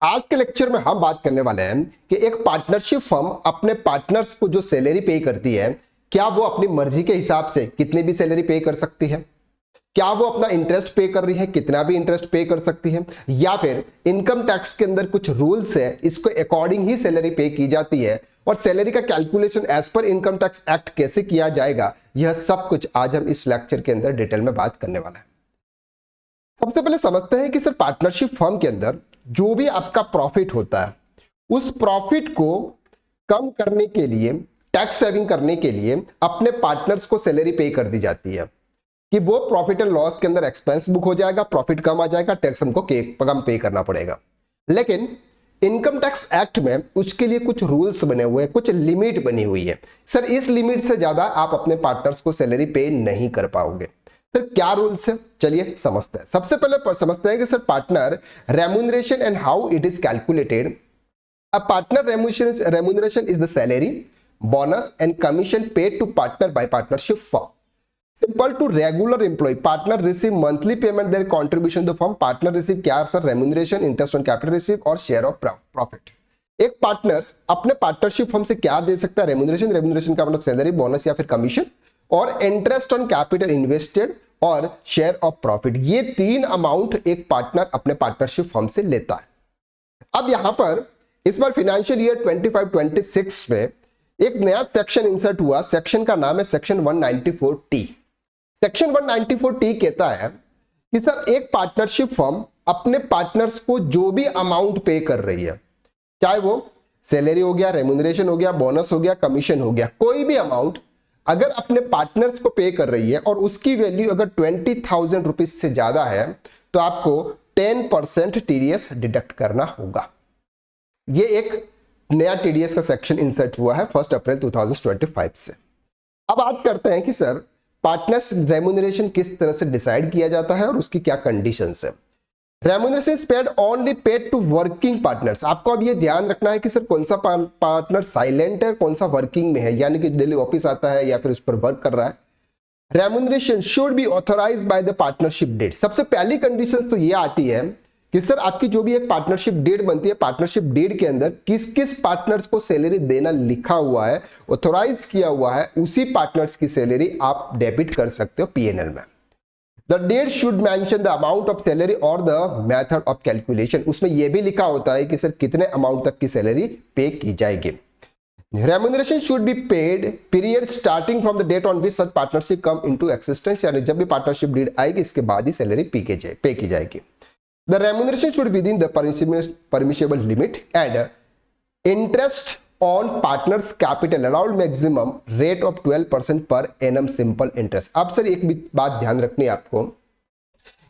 आज के लेक्चर में हम बात करने वाले हैं कि एक पार्टनरशिप फर्म अपने पार्टनर्स को जो सैलरी पे करती है, क्या वो अपनी मर्जी के हिसाब से कितनी भी सैलरी पे कर सकती है? क्या वो अपना इंटरेस्ट पे कर रही है, कितना भी इंटरेस्ट पे कर सकती है, या फिर इनकम टैक्स के अंदर कुछ रूल्स है, इसको अकॉर्डिंग ही सैलरी पे की जाती है? और सैलरी का calculation as per income tax act कैसे किया जाएगा, यह सब कुछ आज हम इस लेक्चर के अंदर डिटेल में बात करने वाला है। सबसे पहले समझते हैं कि सर पार्टनरशिप फर्म के अंदर जो भी आपका प्रॉफिट होता है, उस प्रॉफिट को कम करने के लिए, टैक्स सेविंग करने के लिए अपने पार्टनर्स को सैलरी पे कर दी जाती है कि वो प्रॉफिट एंड लॉस के अंदर एक्सपेंस बुक हो जाएगा, प्रॉफिट कम आ जाएगा, टैक्स हमको कम पे करना पड़ेगा। लेकिन इनकम टैक्स एक्ट में उसके लिए कुछ रूल्स बने हुए हैं, कुछ लिमिट बनी हुई है। सर इस लिमिट से ज्यादा आप अपने पार्टनर्स को सैलरी पे नहीं कर पाओगे। सर क्या रूल्स है, चलिए समझते हैं। सबसे पहले समझते हैं कि sir partner remuneration and how it is calculated. A partner remuneration is the salary, bonus and commission paid to partner by partnership firm. Simple to regular employee, partner receive monthly payment, their contribution to the firm. Partner receive क्या sir? remuneration, interest on capital receive और share of profit। एक partner अपने partnership firm से क्या दे सकता है? Remuneration, remuneration का मतलब सैलरी, बोनस या फिर कमीशन, और इंटरेस्ट ऑन कैपिटल इन्वेस्टेड और शेयर ऑफ प्रॉफिट। ये तीन अमाउंट एक पार्टनर अपने पार्टनरशिप फर्म से लेता है। अब यहां पर इस बार फाइनेंशियल ईयर 25-26 में एक नया सेक्शन इंसर्ट हुआ। सेक्शन का नाम है सेक्शन 194T। सेक्शन 194T कहता है कि सर एक पार्टनरशिप फर्म अपने पार्टनर्स को जो भी अमाउंट पे कर रही है, चाहे वो सैलरी हो गया, रेम्यूनरेशन हो गया, बोनस हो गया, कमीशन हो गया, कोई भी अमाउंट अगर अपने पार्टनर्स को पे कर रही है और उसकी वैल्यू अगर 20,000 रुपीज से ज्यादा है तो आपको 10% टीडीएस डिडक्ट करना होगा। ये एक नया टीडीएस का सेक्शन इंसर्ट हुआ है 1 अप्रैल 2025 से। अब बात करते हैं कि सर पार्टनर्स रेम्यूनरेशन किस तरह से डिसाइड किया जाता है और उसकी क्या कंडीशंस है। Remuneration is paid only paid to working partners. आपको अब ये ध्यान रखना है कि सर कौन सा पार्टनर साइलेंट है, कौन सा वर्किंग में है, यानी कि डेली ऑफिस आता है या फिर उस पर वर्क कर रहा है। Remuneration should be authorised by the partnership deed. सबसे पहली कंडीशन तो ये आती है कि सर आपकी जो भी एक पार्टनरशिप डेट बनती है, पार्टनरशिप डेट के अंदर किस किस पार्टनर्स को सैलरी देना लिखा हुआ है, ऑथोराइज किया हुआ है, उसी पार्टनर्स की सैलरी आप डेबिट कर सकते हो पीएनएल में। The date should mention the amount of salary और द मेथड ऑफ कैलकुलेशन। उसमें यह भी लिखा होता है कि सर कितने अमाउंट तक की सैलरी पे की जाएगी। Remuneration should be paid period starting from the date on which such partnership come into existence, यानी जब भी पार्टनरशिप डेट आएगी इसके बाद ही सैलरी पे की जाएगी। The remuneration should be within the permissible limit and interest on partners capital allowed maximum rate of 12% per annum simple interest। अब sir एक बात ध्यान रखनी है आपको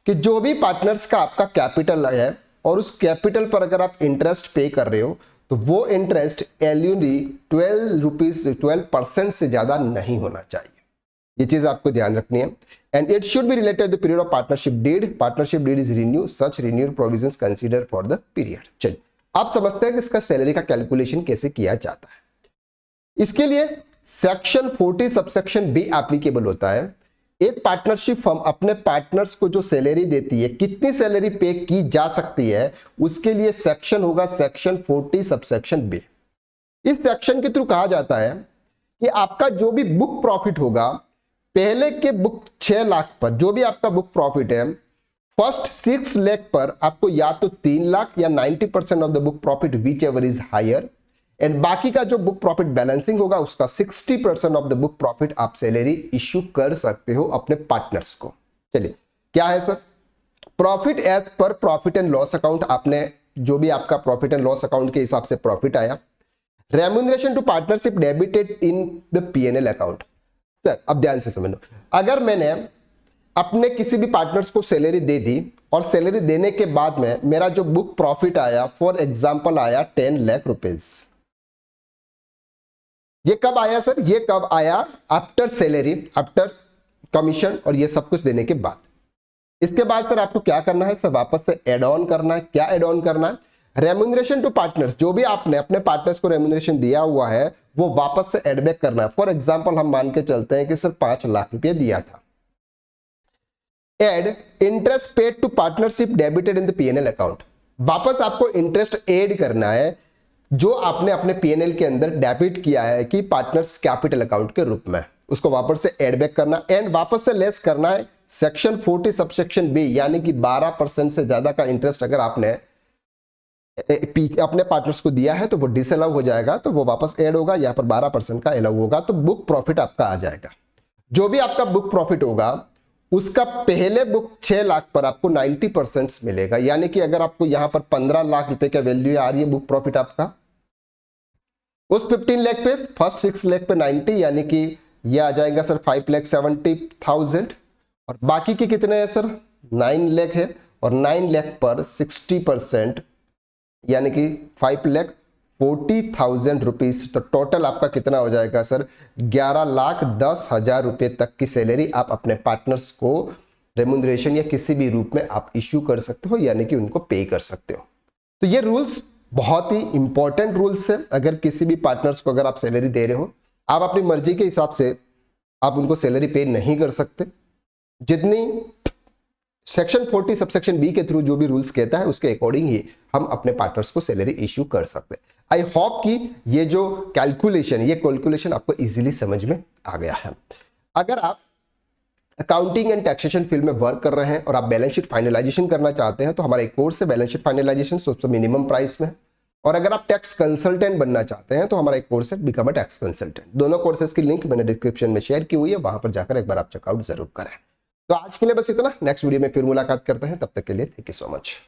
कि जो भी पार्टनर्स का आपका कैपिटल है और उस कैपिटल पर अगर आप इंटरेस्ट पे कर रहे हो तो वो इंटरेस्ट एल्यूनी 12% से ज्यादा नहीं होना चाहिए। ये चीज आपको ध्यान रखनी है। And it should be related the period of partnership deed. Partnership deed is renew, such renewed provisions consider for the period. चलिए आप समझते हैं कि इसका सैलरी का कैलकुलेशन कैसे किया जाता है। इसके लिए सेक्शन 40 सबसेक्शन बी एप्लीकेबल होता है। एक पार्टनरशिप फर्म अपने पार्टनर्स को जो सैलरी देती है, कितनी सैलरी पे की जा सकती है, उसके लिए सेक्शन होगा सेक्शन 40 सबसेक्शन बी। इस सेक्शन के थ्रू कहा जाता है कि आपका जो भी बुक प्रॉफिट होगा, पहले के बुक 6 लाख पर जो भी आपका बुक प्रॉफिट है, फर्स्ट 6 लाख पर आपको या तो 3 लाख या 90% of the book profit whichever is higher, and बाकी का जो बुक प्रॉफिट बैलेंसिंग होगा उसका 60% ऑफ द बुक प्रॉफिट आप सैलरी इश्यू कर सकते हो अपने पार्टनर्स को। चलिए क्या है sir profit as per profit and loss account. आपने जो भी आपका प्रॉफिट एंड लॉस अकाउंट के हिसाब से प्रॉफिट आया, remuneration to partnership debited in the PNL account. Sir अब ध्यान से समझ लो, अगर मैंने अपने किसी भी पार्टनर्स को सैलरी दे दी और सैलरी देने के बाद में मेरा जो बुक प्रॉफिट आया, फॉर एग्जांपल आया 10 लाख रुपीज। ये कब आया सर? ये कब आया? आफ्टर सैलरी, आफ्टर कमीशन और ये सब कुछ देने के बाद। इसके बाद सर आपको क्या करना है सर? वापस से एड ऑन करना है। क्या एड ऑन करना है? Remuneration to partners. जो भी आपने अपने पार्टनर्स को रेम्यूनरेशन दिया हुआ है वो वापस से एड बैक करना है। फॉर एग्जांपल हम मान के चलते हैं कि सर 5 लाख रुपया दिया था। Add interest paid to partnership debited in the PNL account. वापस आपको इंटरेस्ट ऐड करना है जो आपने अपने पीएनएल के अंदर डेबिट किया है कि पार्टनर्स कैपिटल अकाउंट के रूप में, उसको वापस से ऐड बैक करना एंड वापस से लेस करना है सेक्शन 40 सबसेक्शन बी, यानी कि 12% से ज्यादा का इंटरेस्ट अगर आपने अपने पार्टनर्स को दिया है तो वो डिसअलाउ हो जाएगा, तो वो वापस ऐड होगा, यहां पर 12% का अलाउ होगा, तो बुक प्रॉफिट आपका आ जाएगा। जो भी आपका बुक प्रॉफिट होगा उसका पहले बुक 6 लाख पर आपको 90% मिलेगा, यानी कि अगर आपको यहां पर 15 लाख रुपए का वैल्यू आ रही है बुक प्रॉफिट आपका, उस 15 लाख पे फर्स्ट 6 लाख पे 90, यानी कि ये आ जाएगा सर 5,70,000 और बाकी के कितने हैं सर 9 लाख है, और 9 लाख पर 60% यानी कि 5,40,000 रुपीज, तो टोटल आपका कितना हो जाएगा सर 11,10,000 रुपए तक की सैलरी आप अपने पार्टनर्स को रेमुनरेशन या किसी भी रूप में आप इश्यू कर सकते हो, यानी कि उनको पे कर सकते हो। तो ये रूल्स बहुत ही इंपॉर्टेंट रूल्स है। अगर किसी भी पार्टनर्स को अगर आप सैलरी दे रहे हो, आप अपनी मर्जी के हिसाब से आप उनको सैलरी पे नहीं कर सकते। जितनी सेक्शन 40 सबसेक्शन बी के थ्रू जो भी रूल्स कहता है उसके अकॉर्डिंग ही हम अपने पार्टनर्स को सैलरी इश्यू कर सकते हैं। आई होप कि ये कैलकुलेशन आपको इजीली समझ में आ गया है। अगर आप अकाउंटिंग एंड टैक्सेशन फील्ड में वर्क कर रहे हैं और आप बैलेंस शीट फाइनलाइजेशन करना चाहते हैं तो हमारा एक कोर्स है बैलेंस शीट फाइनलाइजेशन, सबसे मिनिमम प्राइस में। और अगर आप टैक्स कंसल्टेंट बनना चाहते हैं तो हमारा एक कोर्स है बिकम अ टैक्स कंसल्टेंट। दोनों कोर्सेज की लिंक मैंने डिस्क्रिप्शन में शेयर की हुई है, वहां पर जाकर एक बार आप चेकआउट जरूर करें। तो आज के लिए बस इतना, नेक्स्ट वीडियो में फिर मुलाकात करते हैं, तब तक के लिए थैंक यू सो मच।